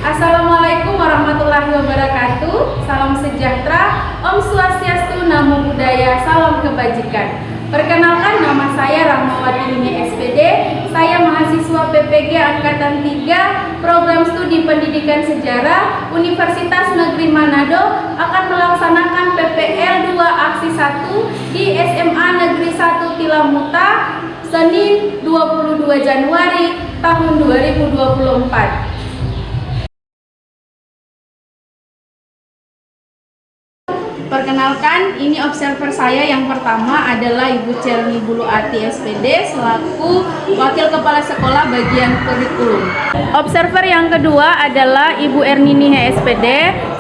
Assalamualaikum warahmatullahi wabarakatuh. Salam sejahtera, Om Swastiastu, Namo Buddhaya, salam kebajikan. Perkenalkan, nama saya Rahmawati Rini SPD. Saya mahasiswa PPG Angkatan 3, Program Studi Pendidikan Sejarah, Universitas Negeri Manado, akan melaksanakan PPL 2 Aksi 1 di SMA Negeri 1 Tilamuta, Senin 22 Januari tahun 2024. Perkenalkan, ini observer saya yang pertama adalah Ibu Cerni Buluati SPD selaku Wakil Kepala Sekolah Bagian Kurikulum. Observer yang kedua adalah Ibu Ernini SPD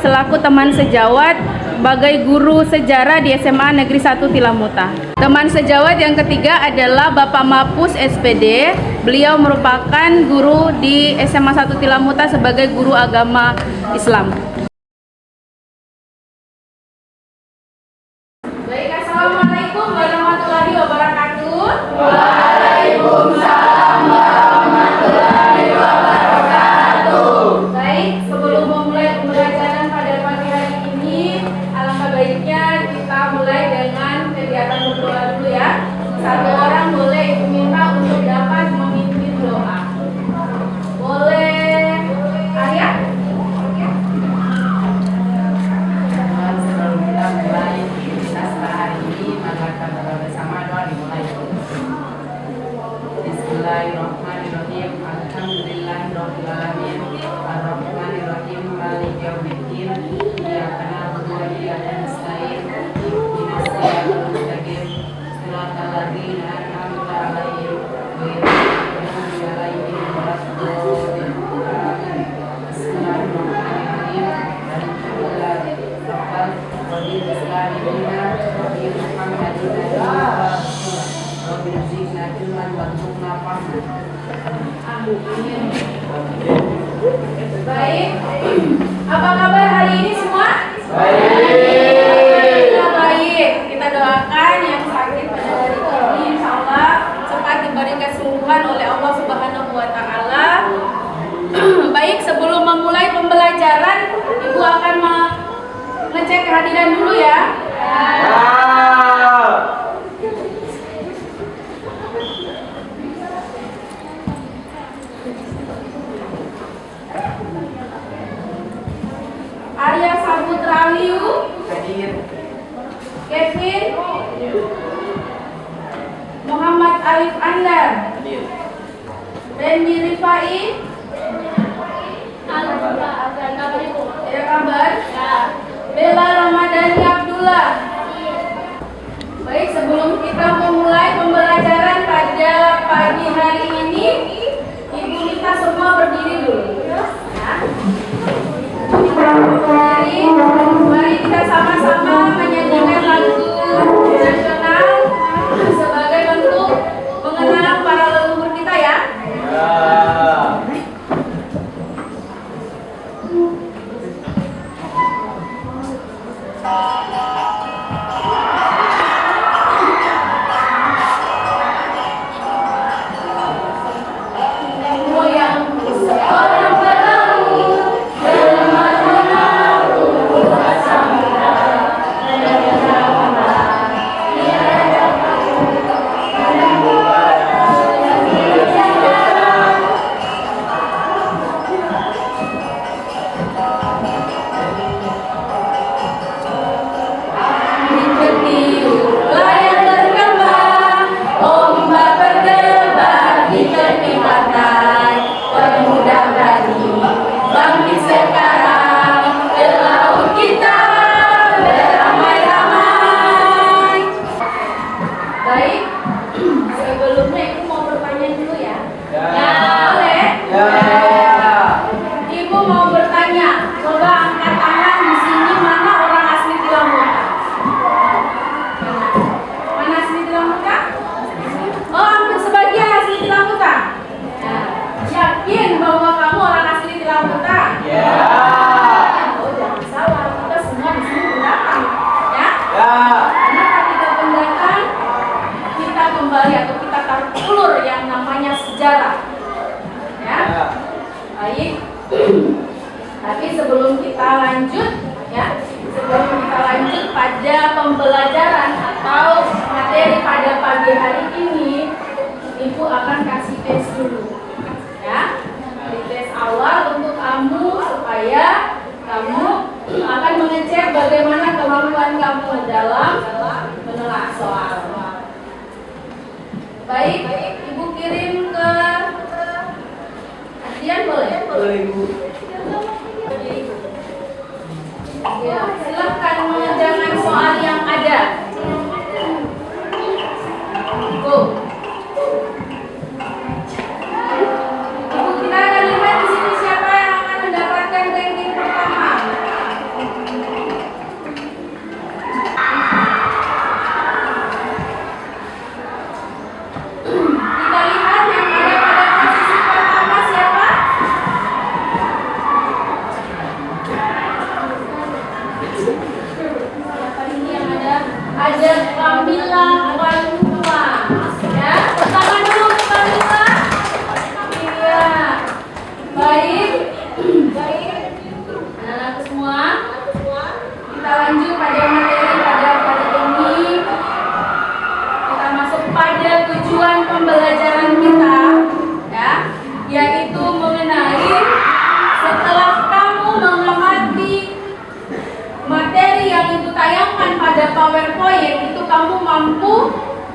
selaku teman sejawat sebagai guru sejarah di SMA Negeri 1 Tilamuta. Teman sejawat yang ketiga adalah Bapak Mapus SPD. Beliau merupakan guru di SMA 1 Tilamuta sebagai guru agama Islam. Assalamualaikum warahmatullahi wabarakatuh. Waalaikumsalam warahmatullahi wabarakatuh. Baik, sebelum memulai pembelajaran pada pagi hari ini, alangkah baiknya kita mulai dengan kegiatan berdoa dulu ya. Satu orang boleh Ibu minta untuk dapat memimpin doa. Boleh Arya? Sebelum kita mulai aktivitas hari ini, maka kita bersama doa dimulai. Bismillahirrahmanirrahim. Alhamdulillahirabbil alamin. Arrahmanirrahim. Maliki yaumiddin. Iyyaka na'budu wa iyyaka nasta'in. Ihdinas siratal mustaqim. Shiratal ladzina an'amta 'alaihim ghairil maghdubi 'alaihim waladdallin. Amin. Bismillahirrahmanirrahim. Baik, apa kabar hari ini semua? Baik. Baik, kita doakan yang sakit pada hari ini insya Allah cepat diberi kesembuhan oleh Allah Subhanahu wa Ta'ala. Baik, sebelum memulai pembelajaran, Ibu akan ngecek kehadiran dulu ya. Arya Saputra Liu, Kevin, Muhammad Alif Andar, Randy Rifai, ada kabar? Bella Ramadhani Abdullah. Baik, sebelum kita memulai pembelajaran pada pagi hari ini, Ibu minta semua berdiri dulu. Ya. Berdiri. Mari kita sama-sama menyanyikan lagu nasional sebagai bentuk mengenang para leluhur kita ya. Kembali atau kita taruh ulur yang namanya sejarah ya. Baik, sebelum kita lanjut ya, sebelum kita lanjut pada pembelajaran atau materi pada pagi hari ini, Ibu akan kasih tes dulu ya. Tes awal untuk kamu supaya kamu akan mengecek bagaimana kemampuan kamu dalam menelaah soal. Baik, Ibu kirim ke Adian boleh? Boleh, Ibu. Ya, silakan mengerjakan soal yang ada. Go. Ibu, kita akan lihat di sini siapa yang akan mendapatkan ranking pertama. Kita lihat yang ada pada posisi pertama siapa? Siapa ini yang ada? Ada Kamila Wanua. Ya, pertama dulu Kamila. Iya. Baik. Anak-anak semua, kita lanjut pada materi pada hari ini. Kita masuk pada tujuan pembelajaran kita, ya, yaitu mengenai setelah kamu mengamati materi yang Ibu tayangkan pada PowerPoint, itu kamu mampu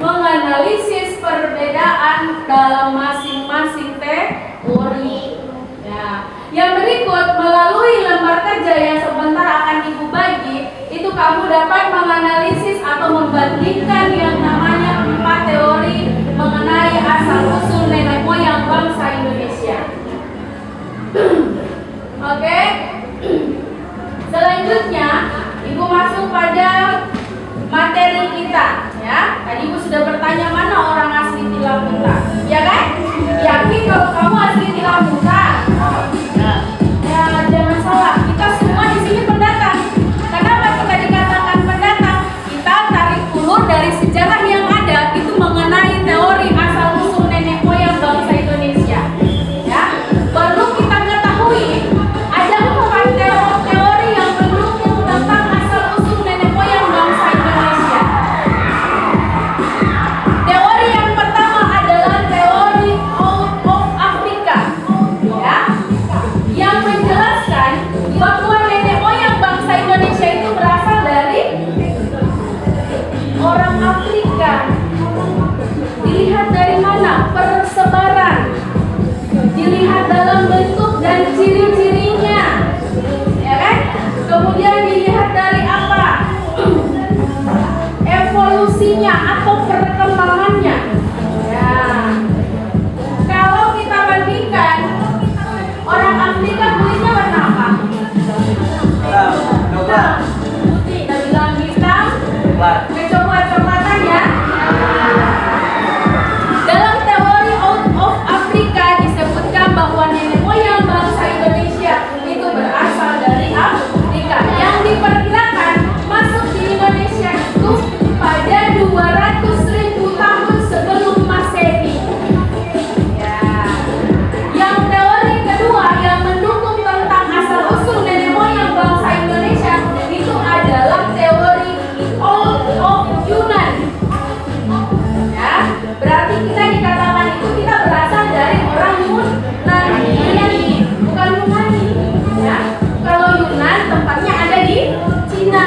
menganalisis perbedaan dalam masing-masing teori. Ya. Yang berikut melalui lembar kerja yang sebentar akan Ibu bagi, itu kamu dapat menganalisis atau membandingkan yang namanya 4 teori mengenai asal-usul nenek moyang bangsa Indonesia. Oke. Selanjutnya, Ibu masuk pada materi kita, ya. Tadi Ibu sudah bertanya mana orang asli Tilamuta, ya kan? Yakin kalau kamu asli Tilamuta? Ya, jangan salah. Kita semua di sini pendatang. Kenapa kita dikatakan pendatang? Kita tarik ulur dari sejarah yang ada itu mengenai teori asal-usul nenek moyang bangsa Indonesia. Ya, perlu kita ketahui ada 4 teori yang mendukung tentang asal-usul nenek moyang bangsa Indonesia. Teori yang pertama adalah teori out of Africa, ya, yang menjelaskan bahwa nenek moyang bangsa Indonesia itu berasal dari orang Afrika. Dilihat dari mana? Persebaran. Dilihat dalam bentuk dan ciri-cirinya, ya kan? Kemudian dilihat dari apa? Evolusinya atau perkembangannya. Ya. Kalau kita bandingkan, orang Afrika kulitnya warna apa? Coklat. Putih. Kita bilang hitam, Coklat. coklat-coklatan ya. Dalam teori out of Africa disebutkan bahwa nenek moyang bangsa Indonesia itu berasal dari Afrika yang diperkirakan masuk di Indonesia itu pada 200.000 tahun sebelum Masehi. Ya. Yang teori kedua yang mendukung tentang asal-usul nenek moyang bangsa Indonesia itu adalah teori out of Yunan. Ya, berarti kita dikatakan itu kita berasal dari orang Yunani, bukan Yunani. Ya, kalau Yunan tempatnya ada di Cina.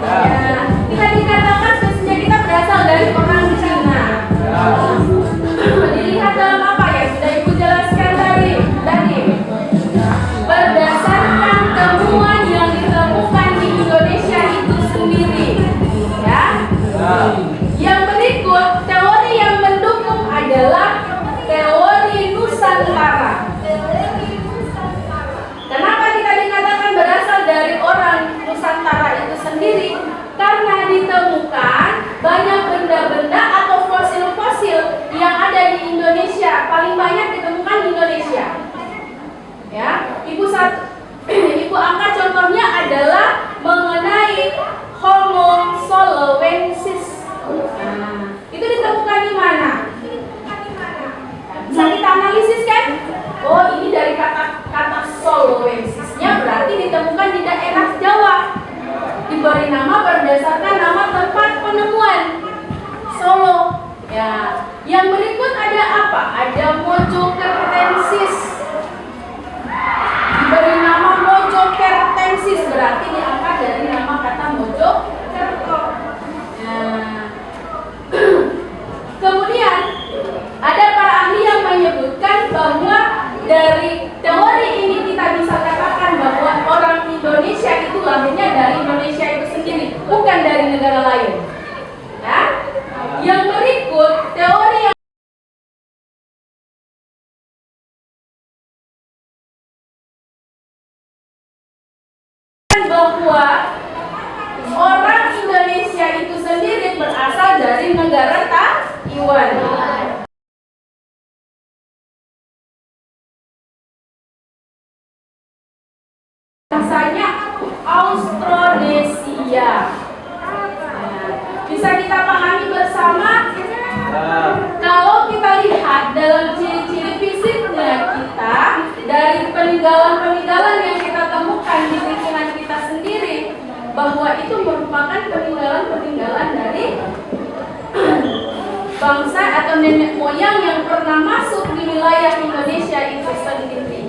Ya, kita dikatakan sesungguhnya kita berasal dari orang Cina. Dilihat dalam apa ya? Sudah Ibu jelaskan tadi. Berdasarkan temuan yang ditemukan di Indonesia itu sendiri. Ya. Yang berikut teori yang mendukung adalah teori Nusantara. Kenapa kita dikatakan berasal dari orang Nusantara itu sendiri? Karena ditemukan banyak benda-benda atau fosil-fosil yang ada di Indonesia. Paling banyak ditemukan di Indonesia. Ya, Ibu angkat contohnya adalah mengenai Homo soloensis. Nah, itu ditemukan di mana? Bisa kita analisis kan? Oh, ini dari kata soloensisnya berarti ditemukan diberi nama berdasarkan nama tempat penemuan, Solo. Ya, yang berikut ada apa? Ada Mojokertensis. Diberi nama Mojokertensis berarti diangkat dari nama kata Mojokerto. Nah, kemudian ada para ahli yang menyebutkan bahwa dari teori ini kita bisa katakan bahwa orang Indonesia itu lahirnya dari Indonesia itu sendiri, bukan dari negara lain. Ya. Yang berikut teori yang bahwa orang Indonesia itu sendiri berasal dari negara Taiwan. Bahasanya Austronesia. Bisa kita pahami bersama. Kalau kita lihat dalam ciri-ciri fisiknya kita dari peninggalan-peninggalan yang kita temukan di lingkungan kita sendiri, bahwa itu merupakan peninggalan-peninggalan dari bangsa atau nenek moyang yang pernah masuk di wilayah Indonesia itu sendiri.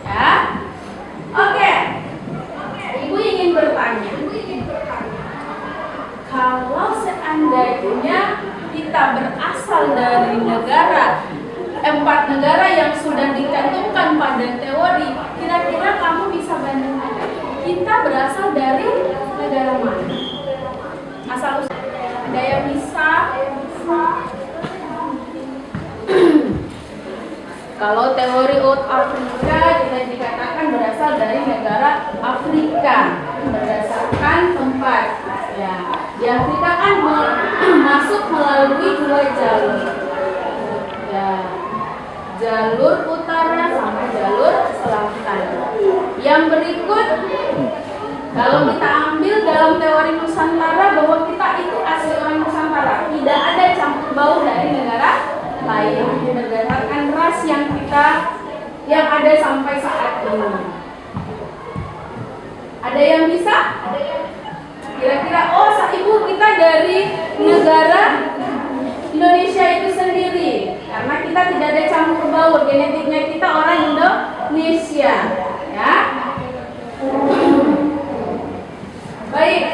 Ya, oke. Ibu ingin bertanya, kalau seandainya kita berasal dari empat negara yang sudah dicantumkan pada teori, kira-kira kamu bisa bandingkan kita berasal dari negara mana? Asal usul. Ada yang bisa? Kalau teori Out Africa kita dikatakan berasal dari negara Afrika berdasarkan tempat. Ya, di Afrika kan masuk melalui dua jalur. Ya, jalur utara sama jalur selatan. Yang berikut, kalau kita ambil dalam teori Nusantara bahwa kita itu asli orang Nusantara, tidak ada campur baur dari negara lain berdasarkan ras yang ada sampai saat ini. Ada yang bisa? Kira-kira, oh ibu kita dari negara Indonesia itu sendiri, karena kita tidak ada campur baur, genetiknya kita orang Indonesia, ya. Baik,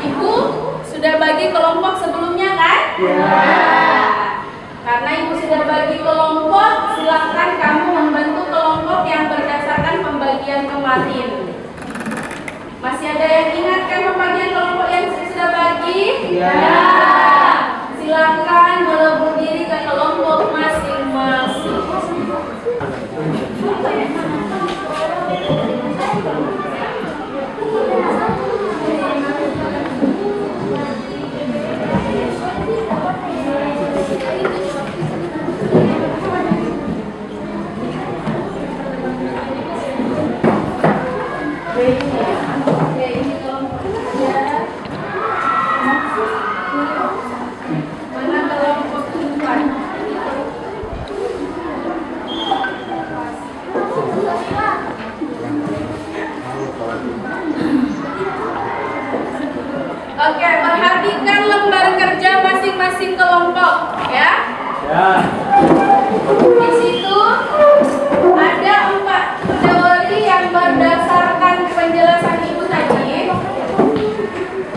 ibu sudah bagi kelompok sebelumnya kan? Ya. Karena ibu sudah bagi kelompok, silakan kamu membentuk kelompok yang berdasarkan pembagian kemarin. Masih ada yang ingatkan pembagian kelompok yang sudah bagi? Ya. Silakan melebur diri ke kelompok masing-masing. Oke, perhatikan lembar kerja masing-masing kelompok, ya. Ya. Di situ ada 4 teori yang berdasarkan penjelasan ibu tadi.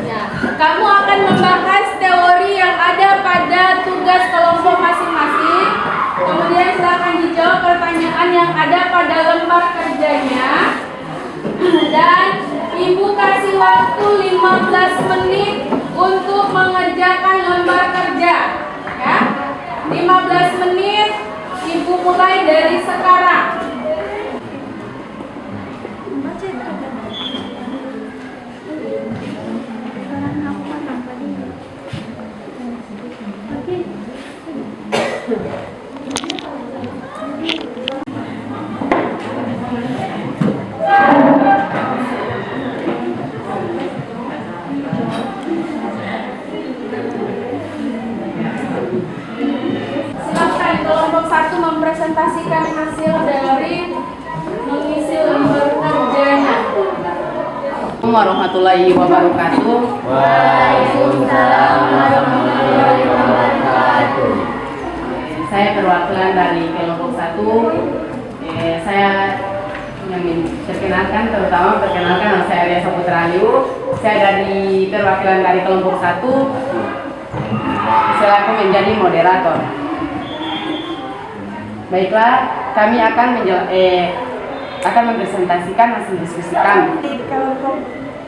Ya, kamu akan membahas teori yang ada pada tugas kelompok masing-masing. Kemudian silakan dijawab pertanyaan yang ada pada lembar kerjanya. Dan ibu kasih waktu 15 menit untuk mengerjakan lembar kerja, ya. 15 menit, ibu mulai dari sekarang. Silakan kelompok 1 mempresentasikan hasil dari mengisi lembar kerjanya. warahmatullahi wabarakatuh. Waalaikumsalam warahmatullahi wabarakatuh. Saya perwakilan dari kelompok 1. Saya ingin perkenalkan nama saya Arya Saputra Aliu. Saya dari perwakilan dari kelompok 1. Selaku menjadi moderator. Baiklah, kami akan mempresentasikan hasil diskusi kami. Di kelompok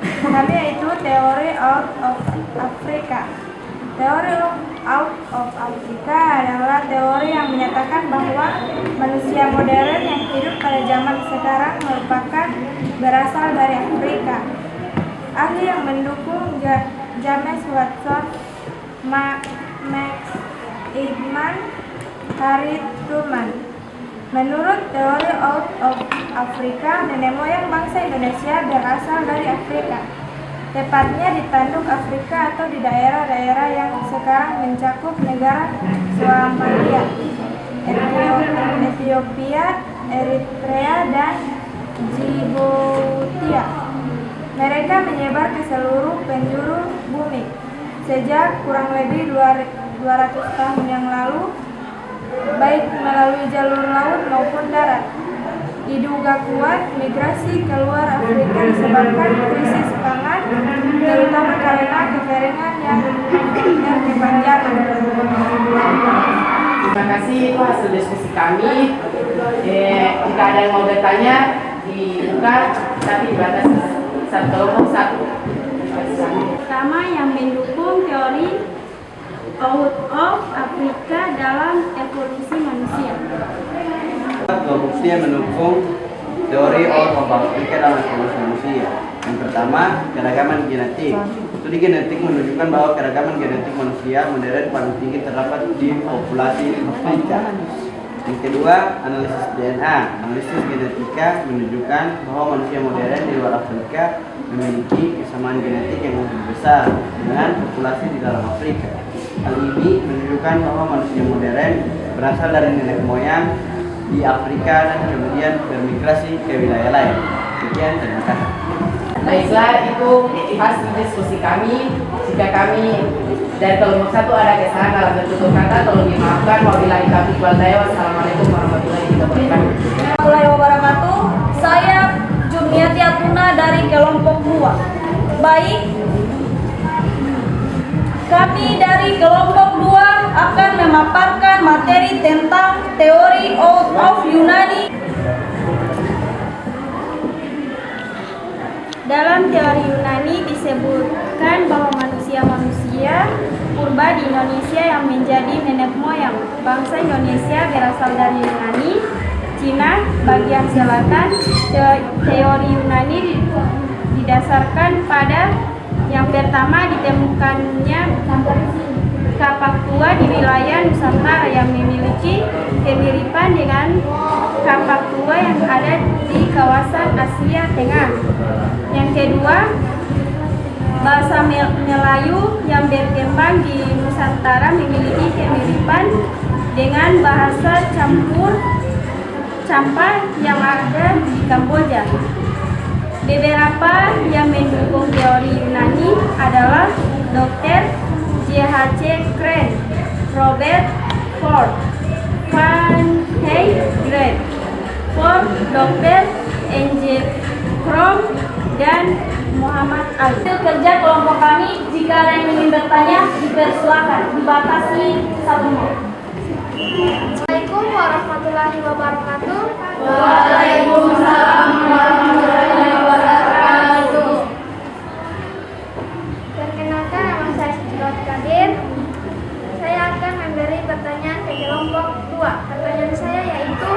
kami yaitu teori out of Africa. Teori out of Africa adalah teori yang menyatakan bahwa manusia modern yang hidup pada zaman sekarang merupakan berasal dari Afrika. Ahli yang mendukung James Watson, Max Eggman, Harry Truman. Menurut teori out of Africa, nenek moyang bangsa Indonesia berasal dari Afrika. Tepatnya di tanduk Afrika atau di daerah-daerah yang sekarang mencakup negara Somalia, Ethiopia, Eritrea, dan Djibouti. Mereka menyebar ke seluruh penjuru bumi sejak kurang lebih 200 tahun yang lalu, baik melalui jalur laut maupun darat. Diduga kuat migrasi keluar Afrika disebabkan krisis pangan, terutama karena kekeringan yang berkepanjangan. Terima kasih, itu hasil diskusi kami. Jika ada yang mau bertanya, dibuka, tapi dibatasi satu kelompok 1. Pertama, yang mendukung teori out of Africa dalam evolusi manusia. Kelompok C mendukung teori out of Africa dalam evolusi manusia. Yang pertama, keragaman genetik. Studi genetik menunjukkan bahwa keragaman genetik manusia modern paling tinggi terdapat di populasi Afrika. Yang kedua, analisis DNA. Analisis genetika menunjukkan bahwa manusia modern di luar Afrika memiliki kesamaan genetik yang lebih besar dengan populasi di dalam Afrika. Hal ini menunjukkan bahwa manusia modern berasal dari nenek moyang di Afrika dan kemudian bermigrasi ke wilayah lain. Sekian, terima kasih. Baiklah, itu hasil diskusi kami. Jika kami dari kelompok 1 ada kesalahan dalam bertutur kata, tolong dimaafkan. Wabillahi taufiq wal hidayah. Wassalamualaikum warahmatullahi wabarakatuh. Warahmatullahi wabarakatuh. Saya Jumiati Atuna dari kelompok 2. Baik, kami dari kelompok 2 akan memaparkan materi tentang teori out of Yunani. Dalam teori Yunani disebutkan bahwa manusia-manusia purba di Indonesia yang menjadi nenek moyang bangsa Indonesia berasal dari Yunani, Cina, bagian selatan. Teori Yunani didasarkan pada yang pertama ditemukannya kapak tua di wilayah Nusantara yang memiliki kemiripan dengan kapak tua yang ada di kawasan Asia Tengah. Yang kedua, bahasa Melayu yang berkembang di Nusantara memiliki kemiripan dengan bahasa Campa yang ada di Kamboja. Beberapa yang mendukung teori Yunani adalah Dr. J.H.C. Crane, Robert Ford, Van Heijden, Ford, Dr. N.J. Krom, dan Muhammad Ali. Hasil kerja kelompok kami, jika ada yang ingin bertanya, dipersilakan, dibatasi 1 menit. Assalamualaikum warahmatullahi wabarakatuh. Waalaikumsalam warahmatullahi wabarakatuh. Perkenalkan, nama saya Sujud Kadir. Saya akan memberi pertanyaan ke kelompok 2. Pertanyaan saya yaitu,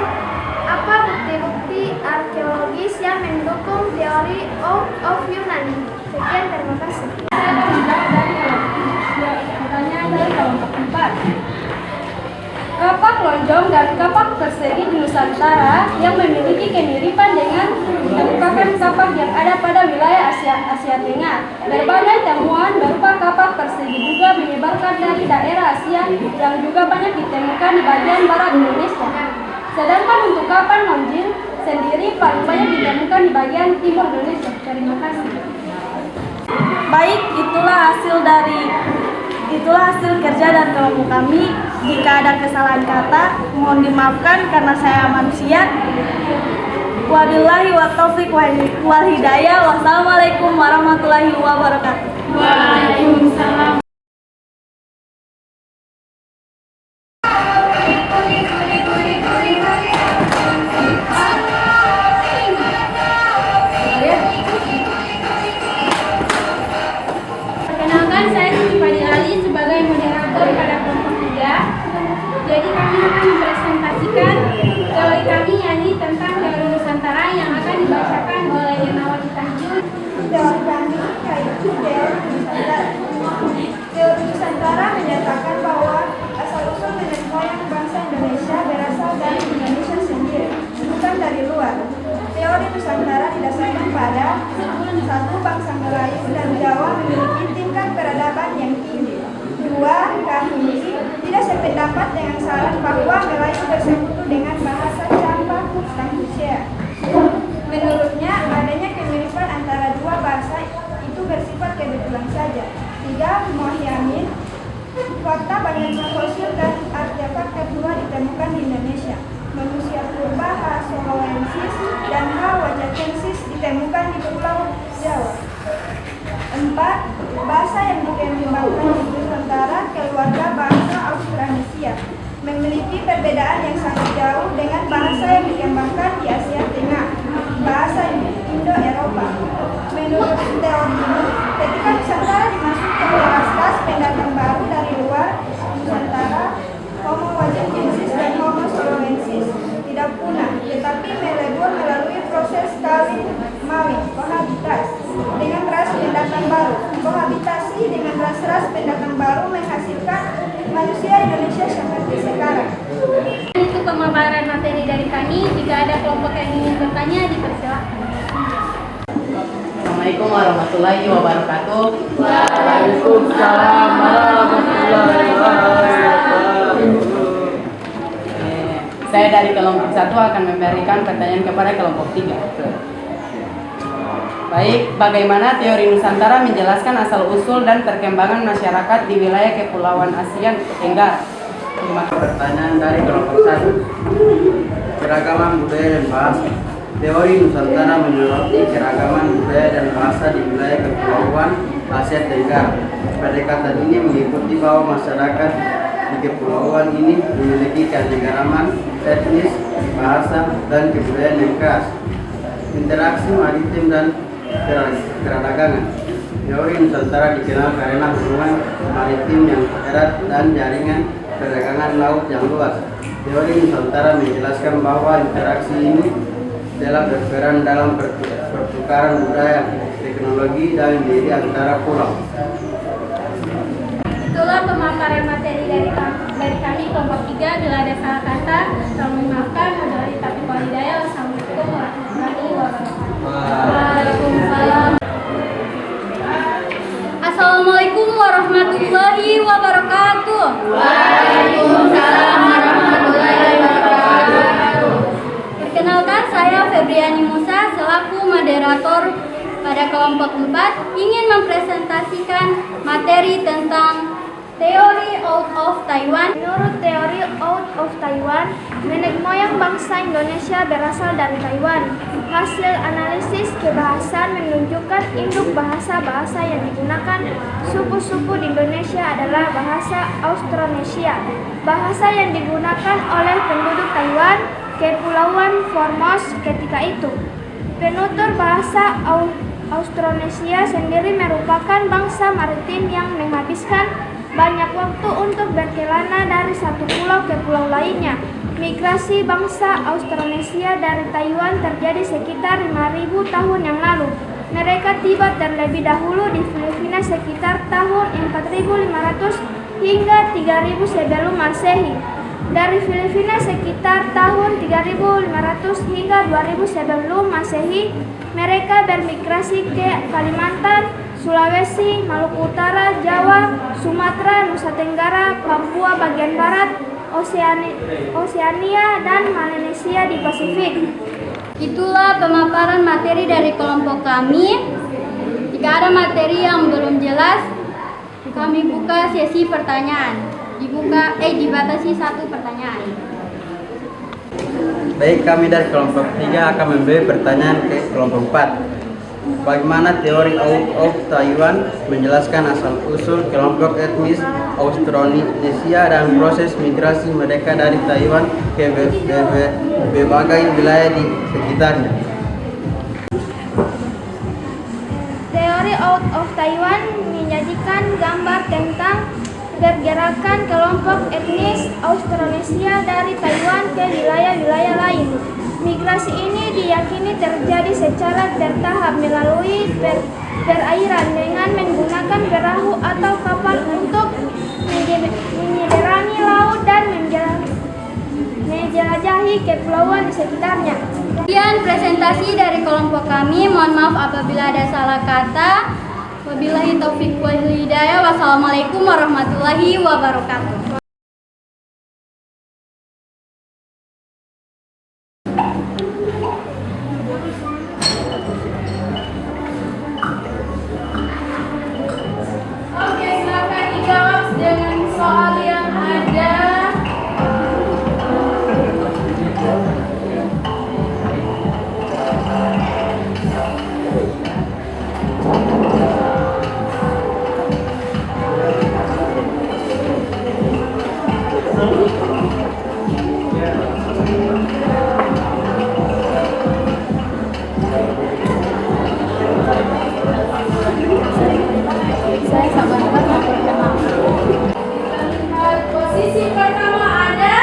apa bukti-bukti arkeologis yang mendukung teori out of Yunani? Sekian, terima kasih. Pertanyaan dari kelompok 4. Kapak lonjong dan kapak persegi di Nusantara yang memiliki kemiripan dengan merupakan kapak yang ada pada wilayah Asia Tengah. Berbagai temuan berupa kapak persegi juga menyebarkan dari daerah Asia yang juga banyak ditemukan di bagian barat Indonesia. Sedangkan untuk kapak lonjong sendiri paling banyak ditemukan di bagian timur Indonesia. Terima kasih. Baik, itulah hasil kerja dan kelompok kami. Jika ada kesalahan kata, mohon dimaafkan karena saya manusia. Wabillahi wa taufiq wal hidayah. Wassalamualaikum warahmatullahi wabarakatuh. Waalaikumsalam. Perkenalkan, saya Siti Fadil Ali sebagai moderator pada kelompok 3. Jadi kami akan mempresentasikan teori kami, yakni tentang teori Nusantara yang akan dibacakan oleh Yanawati Tahjud. Teori kami yaitu teori Nusantara. Teori Nusantara menyatakan bahwa asal-usul nenek moyang bangsa Indonesia berasal dari Indonesia sendiri, bukan dari luar. Teori Nusantara didasarkan pada satu, bangsa Melayu dan Jawa memiliki tingkat peradaban yang tinggi. Dua, kami tidak sependapat dengan saran bahwa Melayu bersekutu dengan bahasa campak Kampuchea. Menurutnya, adanya kemiripan antara dua bahasa itu bersifat kebetulan saja. Tiga, Muhyiddin, fakta banyak fosil dan artefak tertua ditemukan di Indonesia. Manusia purba H. soloensis dan H. wajakensis ditemukan di Pulau Jawa. 4. Bahasa yang dikembangkan di Nusantara keluarga bahasa Austronesia memiliki perbedaan yang sangat jauh dengan bahasa yang dikembangkan di Asia Tengah, bahasa Indo-Eropa. Menurut teori ini, ketika Nusantara dimasukkan oleh ras pendatang baru dari luar Nusantara, Homo wajakensis dan Homo soloensis tidak punah, tetapi melebur melalui proses kawin mawin, kohabitasi dengan ras pendatang baru. Kohabitasi dengan ras-ras pendatang baru menghasilkan manusia Indonesia seperti sekarang. Itu pemaparan materi dari kami. Jika ada kelompok yang ingin bertanya, dipersilakan. Assalamualaikum warahmatullahi wabarakatuh. Waalaikumsalam warahmatullahi wabarakatuh. Saya dari kelompok 1 akan memberikan pertanyaan kepada kelompok 3. Baik, bagaimana teori Nusantara menjelaskan asal-usul dan perkembangan masyarakat di wilayah Kepulauan Asia Tenggara? Terima kasih. Pertanyaan dari kelompok 1. Keragaman budaya dan bahasa. Teori Nusantara menyoroti keragaman budaya dan bahasa di wilayah Kepulauan Asia Tenggara. Pendekatan ini mengikuti bahwa masyarakat di kepulauan ini memiliki keanekaragaman etnis, bahasa, dan kebudayaan yang khas. Interaksi maritim dan perdagangan. Teori Nusantara dikenal karena hubungan maritim yang erat dan jaringan perdagangan laut yang luas. Teori Nusantara menjelaskan bahwa interaksi ini telah berperan dalam pertukaran budaya, teknologi, dan diri antara pulau. Itulah pemaparan materi dari kami kelompok 3. Bila ada salah kata, kami maafkan. Wabillahi taufiq wal hidayah. Wassalamualaikum warahmatullahi wabarakatuh. Waalaikumsalam. Assalamualaikum warahmatullahi wabarakatuh. Waalaikumsalam warahmatullahi wabarakatuh. Perkenalkan, saya Febriani Musa selaku moderator pada kelompok 4 ingin mempresentasikan materi tentang teori Out of Taiwan. Menurut teori Out of Taiwan, nenek moyang bangsa Indonesia berasal dari Taiwan. Hasil analisis kebahasan menunjukkan induk bahasa-bahasa yang digunakan suku-suku di Indonesia adalah bahasa Austronesia. Bahasa yang digunakan oleh penduduk Taiwan, Kepulauan Formosa ketika itu. Penutur bahasa Austronesia sendiri merupakan bangsa maritim yang menghabiskan banyak waktu untuk berkelana dari satu pulau ke pulau lainnya. Migrasi bangsa Austronesia dari Taiwan terjadi sekitar 5.000 tahun yang lalu. Mereka tiba terlebih dahulu di Filipina sekitar tahun 4.500 hingga 3.000 sebelum Masehi. Dari Filipina sekitar tahun 3.500 hingga 2.000 sebelum Masehi, mereka bermigrasi ke Kalimantan, Sulawesi, Maluku Utara, Jawa, Sumatera, Nusa Tenggara, Papua bagian barat, Oseania, dan Melanesia di Pasifik. Itulah pemaparan materi dari kelompok kami. Jika ada materi yang belum jelas, kami buka sesi pertanyaan. Dibatasi 1 pertanyaan. Baik, kami dari kelompok 3 akan memberi pertanyaan ke kelompok 4. Bagaimana teori of Taiwan menjelaskan asal-usul kelompok etnis Austronesia dan proses migrasi mereka dari Taiwan ke berbagai wilayah di sekitarnya? Teori Out of Taiwan menyajikan gambar tentang pergerakan kelompok etnis Austronesia dari Taiwan ke wilayah-wilayah lain. Migrasi ini diyakini terjadi secara bertahap melalui perairan dengan menggunakan perahu atau kapal untuk menyeberangi laut dan menjelajahi kepulauan di sekitarnya. Sekian presentasi dari kelompok kami. Mohon maaf apabila ada salah kata. Wabillahi taufiq wal hidayah. Wassalamualaikum warahmatullahi wabarakatuh. Oke, silakan dijawab dengan soal yang ada. Saya sabar-sabar memperkenalkan. Posisi pertama ada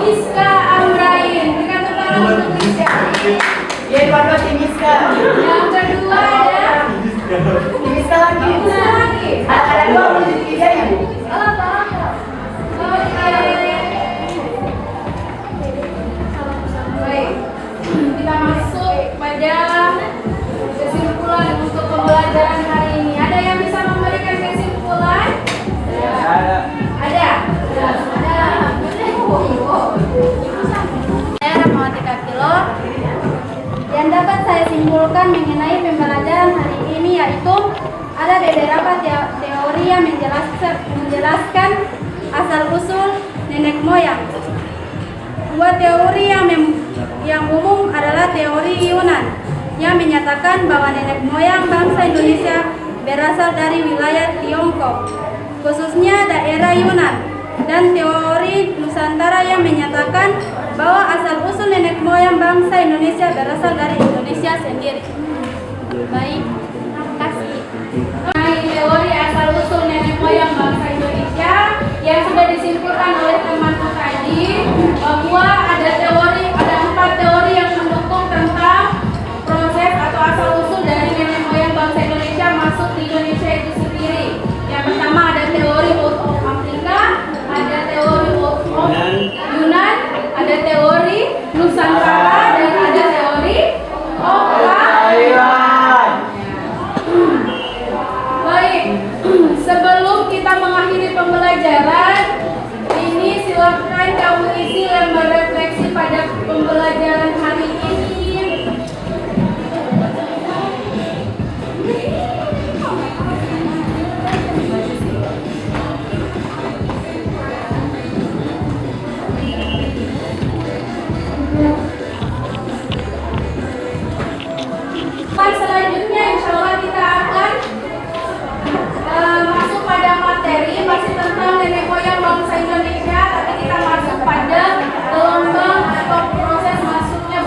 Miska Amrain. Berikan tepuk tangan untuk Miska. Yang kedua ada Miska lagi. Ada 2 wujud tiga ya, Bu? Baik, kita masuk pada kesimpulan untuk pembelajaran hari ini. Ada yang bisa memberikan kesimpulan? Ada. Saya Rahmawati Kapilo. Yang dapat saya simpulkan mengenai pembelajaran hari ini yaitu ada beberapa teori yang menjelaskan asal-usul nenek moyang. 2 teori yang umum adalah teori Yunan yang menyatakan bahwa nenek moyang bangsa Indonesia berasal dari wilayah Tiongkok, khususnya daerah Yunan, dan teori Nusantara yang menyatakan bahwa asal-usul nenek moyang bangsa Indonesia berasal dari Indonesia sendiri. Baik, terima kasih. Teori asal-usul nenek moyang bangsa Indonesia yang sudah disimpulkan oleh temanku tadi, bahwa ada 4 teori yang mendukung tentang proses atau asal-usul dari nenek moyang bangsa Indonesia masuk di Indonesia itu sendiri. Yang pertama ada teori of Afrika, ada teori of Yunan, ada teori Nusantara, dan ada teori of Taiwan. Baik, sebelum kita mengakhiri pembelajaran ini, silakan kamu isi lembar refleksi pada pembelajaran hari ini. Selanjutnya insya Allah kita akan masuk pada materi masih tentang nenek moyang bangsa Indonesia, tapi kita masuk pada gelombang atau proses masuknya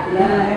Ya,